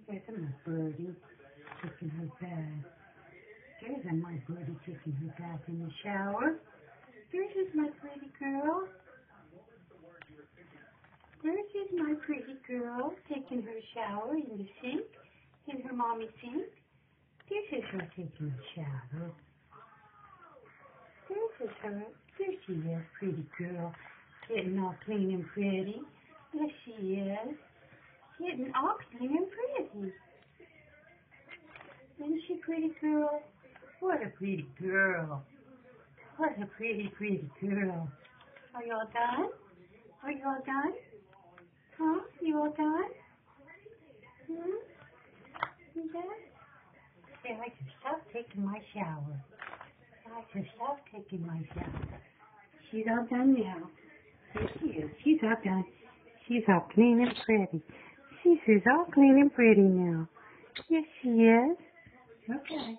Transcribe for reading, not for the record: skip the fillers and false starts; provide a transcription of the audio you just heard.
There's my Birdie taking her bath. There's my Birdie taking her bath in the shower. There's my pretty girl. There's my pretty girl taking her shower in the sink, in her mommy sink. This is her taking a shower. This is her. There she is, pretty girl, getting all clean and pretty. Yes, she is. Getting all clean and pretty. Isn't she pretty girl? What a pretty girl. What a pretty, pretty girl. Are you all done? Are you all done? Huh? You all done? You done? Yeah, I just stopped taking my shower. I just stopped taking my shower. She's all done now. Here she is. She's all done. She's all clean and pretty. She's all clean and pretty now. Yes, she is. Okay.